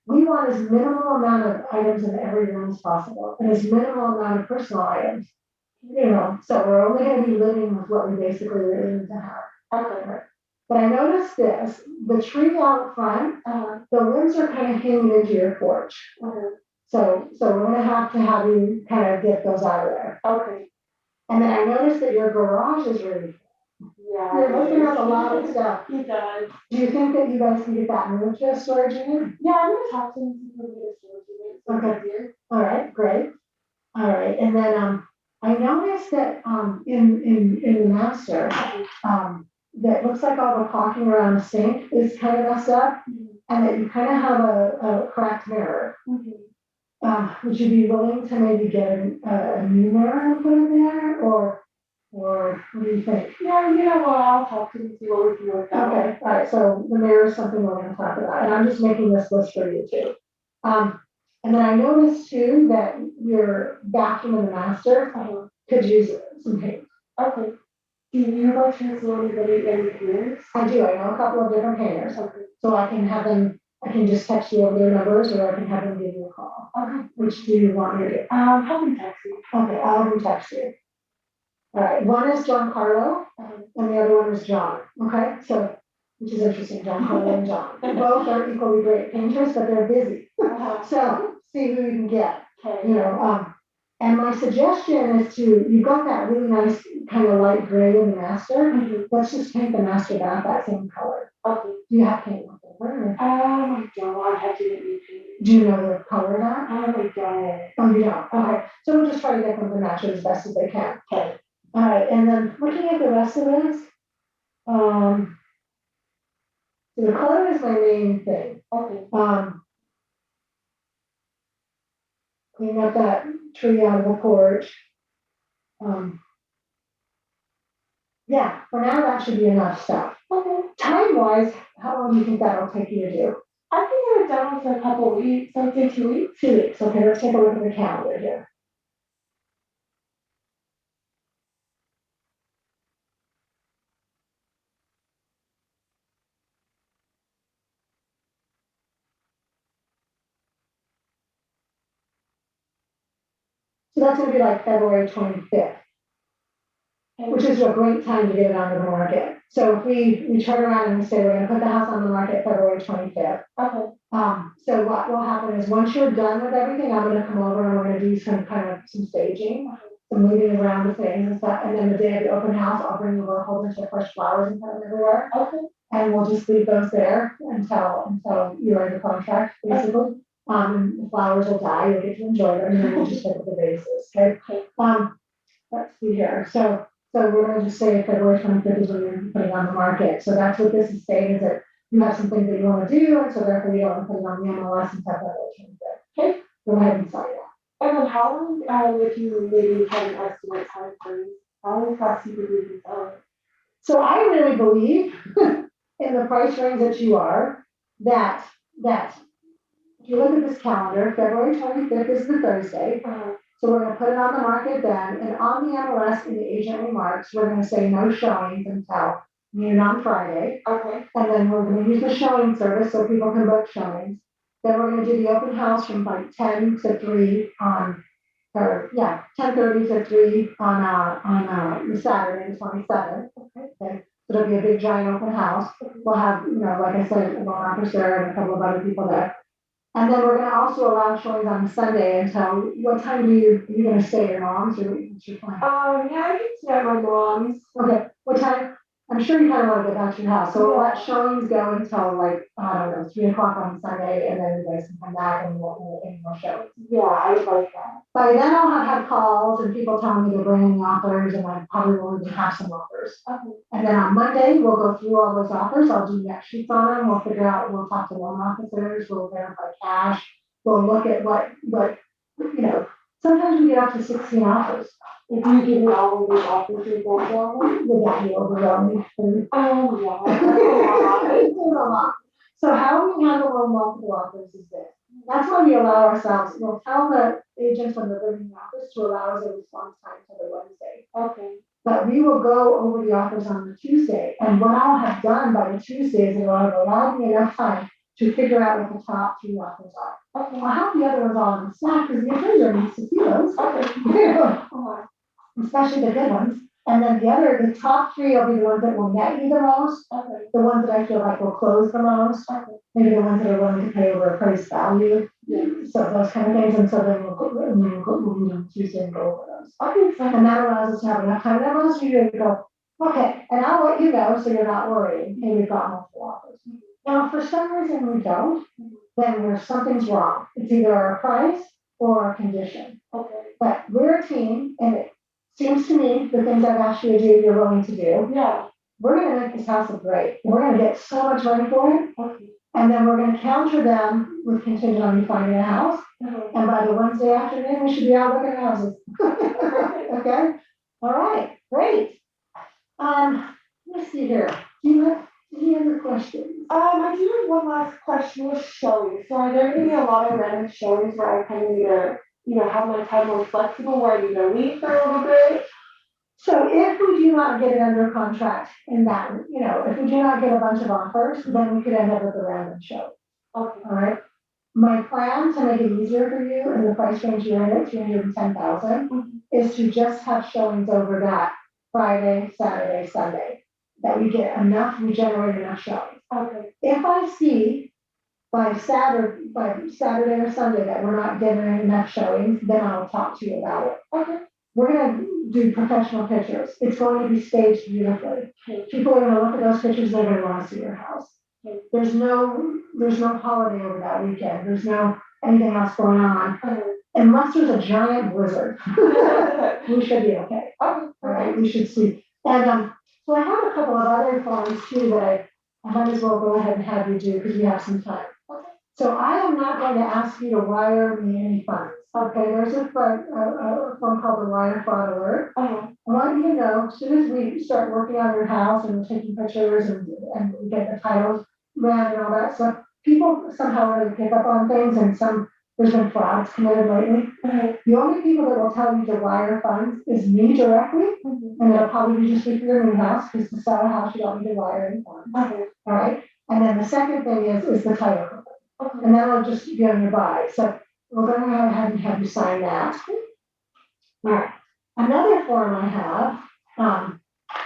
We want as minimal amount of items in every room as possible, and as minimal amount of personal items. So we're only gonna be living with what we basically really need to have. Okay. But I noticed this, the tree out front, the limbs are kind of hanging into your porch. So we're gonna have to have you kind of get those out of there. Okay. And then I noticed that your garage is really full. Yeah. You're looking at a lot of stuff. He does. Do you think that you guys can get that moved to a storage unit? Yeah, I'm gonna talk to him to get a storage unit. Okay. All right, great. All right, and then I noticed that in the master, that looks like all the caulking around the sink is kind of messed up, and that you kind of have a cracked mirror. Would you be willing to maybe get a new mirror and put it there, or what do you think? Yeah, I'll talk to him and see what we can work out. Okay, all right, so the mirror is something we're gonna talk about, and I'm just making this list for you too. And then I noticed too that your bathroom in the master could use some paint. Okay. Do you by chance know anybody any painters? I do, I know a couple of different painters, Okay. so I can just text you over their numbers, or I can have them give you a call. Okay. Which do you want me to do? Have them text me. Okay, I'll have them text you. All right, one is John Carlo, and the other one is John, okay? So, which is interesting, John Carlo and John. Both are equally great painters, but they're busy. So, see who you can get, Okay. And my suggestion is you've got that really nice kind of light gray in the master. Let's just paint the master bath that same color. Okay. Do you have paint with it? I don't. I have to get new paint. Do you know the color of that? I don't. Oh, you don't? Okay. So we'll just try to get them to match it as best as they can. Okay. All right, and then looking at the rest of this, so the color is my main thing. Okay. Clean up that tree out of the porch. Yeah, for now that should be enough stuff. Okay. Time-wise, how long do you think that'll take you to do? I can get it done for a couple of weeks. I'd say 2 weeks. 2 weeks. Okay, let's take a look at the calendar here. So that's gonna be like February 25th, which is a great time to get it onto the market. So if we turn around and we say we're gonna put the house on the market February 25th. Okay. So what will happen is once you're done with everything, I'm gonna come over and we're gonna do some staging. some moving around the things and stuff. And then the day of the open house, I'll bring over a whole bunch of fresh flowers and put them everywhere. Okay. And we'll just leave those there until you write the contract, basically. And the flowers will die, you'll get to enjoy them, and then we'll just pick up the vases, okay? Let's see here, so we're gonna just say February 25th is when you're putting on the market, so that's what this is saying, is that you have some things that you wanna do, and so therefore you don't wanna put it on the MLS and have that 25th, okay? Go ahead and sign that. And then how long, if you maybe have an estimate time frame, how long fast you could do this? So I really believe in the price range that you are, that if you look at this calendar, February 25th is the Thursday. So we're gonna put it on the market then, and on the MLS in the agent remarks, we're gonna say no showings until noon on Friday. Okay. And then we're gonna use the showing service so people can book showings. Then we're gonna do the open house from like 10 to 3 10:30 to 3 on the Saturday, the 27th. Okay. So it'll be a big giant open house. We'll have, like I said, a loan officer and a couple of other people there. And then we're gonna also allow showings on Sunday until, what time are you gonna stay at your mom's or what's your plan? Yeah, I can stay at my mom's. Okay, what time? I'm sure you kind of wanna get back to your house, so we'll let showings go until like, I don't know, 3 o'clock on Sunday, and then you guys can come back and we'll any more shows. Yeah, I would like that. By then I'll have had calls and people telling me to bring in the offers, and I probably will even have some offers. Okay. And then on Monday, we'll go through all those offers, I'll do net sheets on them, we'll figure out, we'll talk to loan officers, we'll verify cash, we'll look at what, sometimes we get up to 16 offers. If you give me all of these offers, you go for them? Would that be overwhelming? Yeah. It's a lot. So how we handle our multiple offers is this. That's why we allow ourselves, we'll tell the agents when they're bringing the office to allow us a response time till the Wednesday. Okay. But we will go over the offers on the Tuesday, and what I'll have done by the Tuesday is it'll have allowed me enough time to figure out what the top 3 offers are. Okay. I'll have the other ones all in the Slack, because the appraiser needs to see those. Okay. Especially the good ones. And then the top 3 will be the ones that will net you the most. Okay. The ones that I feel like will close the most. Okay. Maybe the ones that are willing to pay over appraised value. Yeah. So those kind of things, and so then we'll meet on Tuesday and go over those. Okay. And that allows us to have enough time. That allows you to go, okay, and I'll let you know so you're not worried. Hey, we've got multiple offers. Now, if for some reason we don't, then something's wrong. It's either our price or our condition. Okay. But we're a team, and it seems to me the things I've asked you to do, you're willing to do. Yeah. We're gonna make this house look great. We're gonna get so much money for it. Okay. And then we're gonna counter them with contingent on you finding a house. Mm-hmm. And by the Wednesday afternoon, we should be out looking at houses. Okay? All right, great. Let's see here. Do you have any other questions? I do have one last question with showings. So are there gonna be a lot of random showings where I kind of need to, have my time more flexible, where I need to leave for a little bit? So if we do not get it under contract in that, if we do not get a bunch of offers, then we could end up with a random show. Okay. All right. My plan to make it easier for you in the price range you're in at 210,000 is to just have showings over that Friday, Saturday, Sunday, that we generate enough showings. Okay. If I see by Saturday or Sunday that we're not getting enough showings, then I'll talk to you about it. Okay. We're gonna do professional pictures. It's going to be staged beautifully. Okay. People are gonna look at those pictures, they're gonna wanna see your house. Okay. There's no holiday over that weekend. There's no anything else going on. Okay. Unless there's a giant blizzard. We should be okay. Okay. All right, we should see. And so I have a couple of other forms too that I might as well go ahead and have you do because we have some time. Okay. So I am not going to ask you to wire me any funds. Okay, there's a phone called the Wire Fraud Alert. I want you to know, as soon as we start working on your house and we're taking pictures and we get the titles ran and all that stuff, people somehow really pick up on things, and there's been frauds committed lately. The only people that will tell you to wire funds is me directly, and it'll probably be just for your new house, because to sell a house, you don't need to wire any funds. All right, and then the second thing is the title company, and that'll just be on your buy. So we're going to go ahead and have you sign that. All right. Another form I have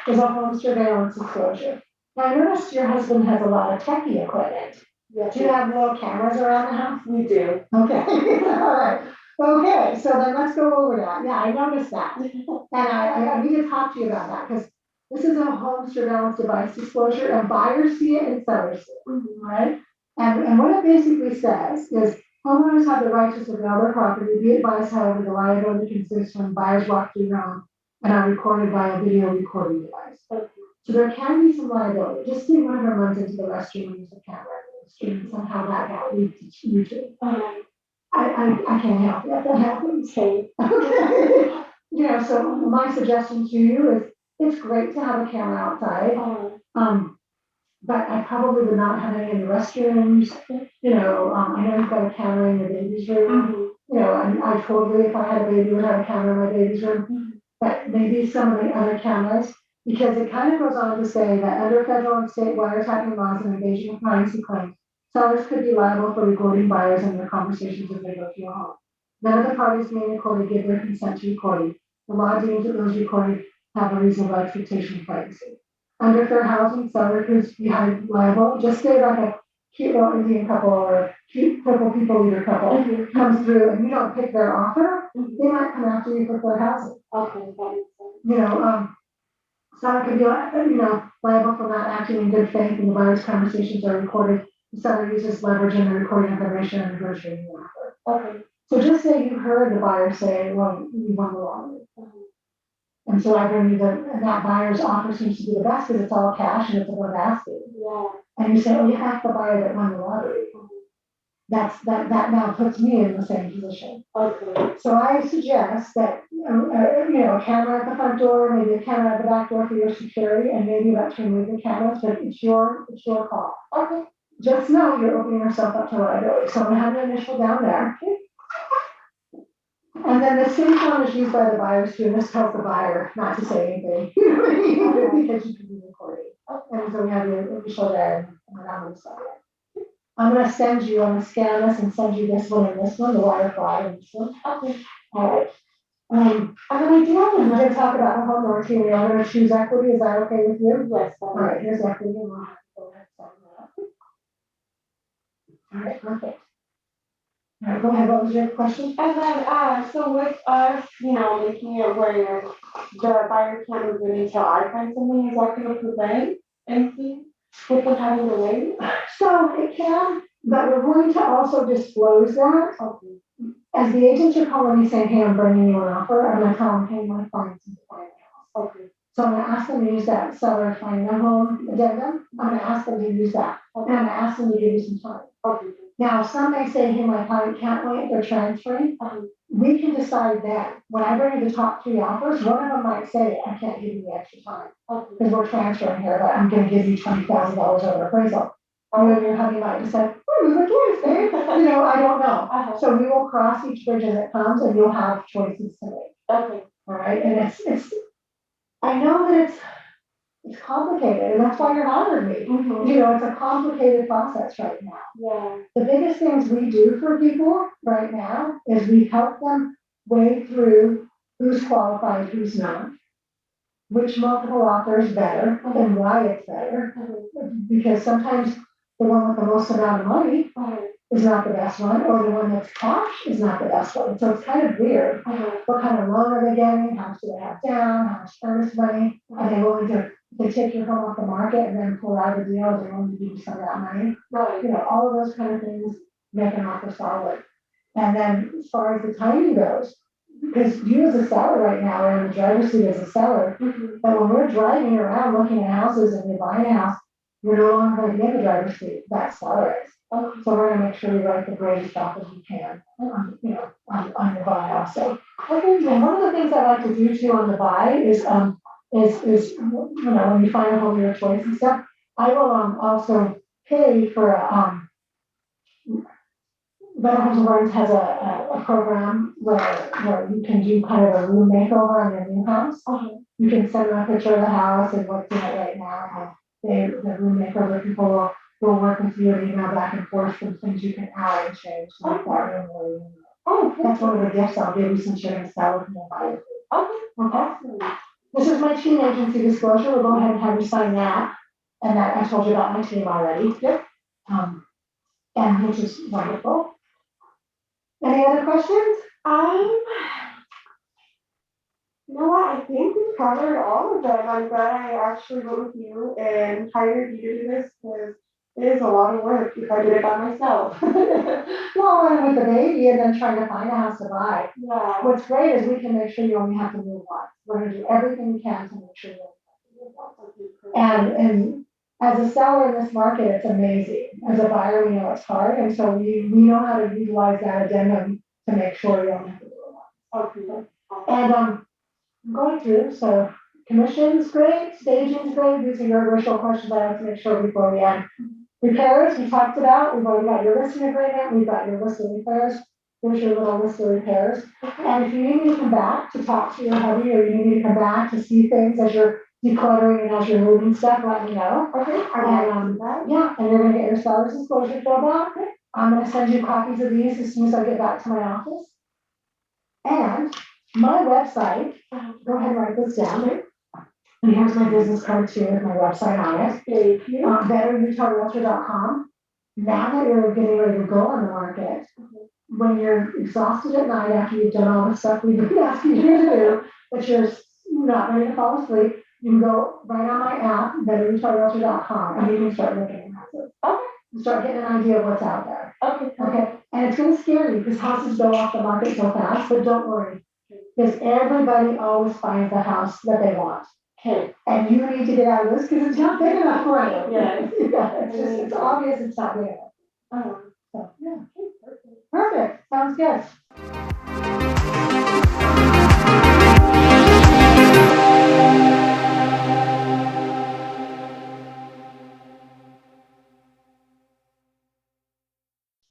is a home surveillance disclosure. Now, I noticed your husband has a lot of techie equipment. Yes. Do you have little cameras around the house? We do. Okay. All right. Okay, so then let's go over that. Yeah, I noticed that. And I need to talk to you about that because this is a home surveillance device disclosure and buyers see it and sellers see it, right? And what it basically says is homeowners have the right to surveil their property, be advised, however, the liability consists when buyers walk through your home and are recorded by a video recording device. So there can be some liability. Just see one of them runs into the restroom and uses a camera in the stream and somehow that got leaked to YouTube. I can't help it, that happens. Okay. So my suggestion to you is, it's great to have a camera outside. But I probably would not have any in the restrooms. I know you've got a camera in your baby's room. I totally, if I had a baby, would have a camera in my baby's room. But maybe some of the other cameras, because it kind of goes on to say that under federal and state wiretapping laws and invasion of privacy claims, sellers could be liable for recording buyers and their conversations as they go through a home. None of the parties being recorded give their consent to recording. The law deems that those recorded have a reasonable expectation of privacy. Under fair housing, seller could be held liable. Just say like a cute little Indian couple or a cute purple people eater couple comes through and you don't pick their offer, they might come after you for fair housing. Okay, that makes sense. Seller could be, liable for not acting in good faith and the buyer's conversations are recorded. The seller uses leverage in the recording information and negotiating the offer. Okay. So just say you heard the buyer say, well, you won the lottery. And so I bring you that buyer's offer seems to be the best because it's all cash and it's above asking. Yeah. And you say, oh, you have the buyer that won the lottery. That now puts me in the same position. Okay. So I suggest that, a camera at the front door, maybe a camera at the back door for your security, and maybe about to remove the cameras, but it's your call. Okay. Just know you're opening yourself up to liability. So I'm gonna have an initial down there. And then the same form is used by the buyers too, and this tells the buyer not to say anything. Because you can be recorded. And so we have your initial there and I'm gonna sign it. I'm gonna scan this and send you this one and this one, the wire fraud and this one. Okay. All right. And then I do have another talk about the home warranty. We're gonna choose equity. Is that okay with you? Yes. All right, here's equity. And we'll have to go ahead and sign that. All right, perfect. All right, go ahead. What was your question? And then, so with us, making it where the buyer can't move in until I find something, is that going to prevent anything with them having to wait? So it can, but we're going to also disclose that. Okay. As the agents are calling me saying, hey, I'm bringing you an offer, I'm going to tell them, hey, my client's in the house. Okay. So I'm going to ask them to use that seller find their home addendum. I'm going to ask them to use that. And I'm going to ask them to give you some time. Okay. Now, some may say, hey, my client can't wait, they're transferring. We can decide that. When I bring you the top 3 offers, one of them might say, I can't give you the extra time. Because we're transferring here, but I'm going to give you $20,000 over appraisal. Or maybe your hubby might decide, we were doing this, I don't know. So we will cross each bridge as it comes and you'll have choices to make. Okay. All right, and it's I know that it's complicated, and that's why you're hiring me. It's a complicated process right now. Yeah. The biggest things we do for people right now is we help them wade through who's qualified, who's not, which multiple offer is better, and why it's better. Because sometimes the one with the most amount of money is not the best one, or the one that's cash is not the best one. So it's kind of weird. What kind of loan are they getting? How much do they have down? How much earnest money? Are they willing to take your home off the market and then pull out a deal? Are they willing to give you some of that money? All of those kind of things make an offer solid. And then as far as the timing goes, because you as a seller right now are in the driver's seat as a seller, but when we're driving around looking at houses and you're buying a house, you're no longer going to be in the driver's seat. That seller is. So we're going to make sure we write the greatest off as we can, on your buy also. And one of the things I like to do too on the buy is when you find a home of your choice and stuff, I will also pay for Better Homes and Gardens has a program where you can do kind of a room makeover on your new house. You can send them a picture of the house and what's in it right now. And the room makeover people will work with you and email back and forth some things you can add and change to make that room really. That's one of the gifts I'll give you since you're going to sell with me and buy it. Okay. This is my team agency disclosure. We'll go ahead and have you sign that. And that I told you about my team already. Yep. And which is wonderful. Any other questions? You know what? I think we covered all of them. I'm glad I actually went with you and hired you to do this because it is a lot of work if I did it by myself. Well, and with the baby and then trying to find a house to buy. Yeah. What's great is we can make sure you only have to move once. We're gonna do everything we can to make sure you only have to move once. And as a seller in this market, it's amazing. As a buyer, we know it's hard, and so we know how to utilize that addendum to make sure you only have to do it once. Okay. And, I'm going through, so commission's great, staging's great, these are your original questions I have to make sure before we end. Repairs, we talked about, we've already got your listing agreement, we've got your list of repairs, there's your little list of repairs. And if you need me to come back to talk to your hubby, or you need me to come back to see things as you're decluttering and as you're moving stuff, let me know. Okay. And, yeah, and you're gonna get your seller's disclosure filled out. I'm gonna send you copies of these as soon as I get back to my office. And my website, go ahead and write this down. And here's my business card too, with my website on it. Thank you. BetterUtahRealtor.com. Now that you're getting ready to go on the market, when you're exhausted at night after you've done all the stuff we've been asking you to do, but you're not ready to fall asleep, you can go right on my app, BetterUtahRealtor.com, and you can start looking at houses. Okay. You start getting an idea of what's out there. Okay. Okay, and it's gonna scare you because houses go off the market so fast, but don't worry. Because everybody always finds the house that they want. Okay. And you need to get out of this because it's not big enough for you. Yes. Yeah, it's just, it's obvious it's not big enough. So, yeah. Perfect, sounds good.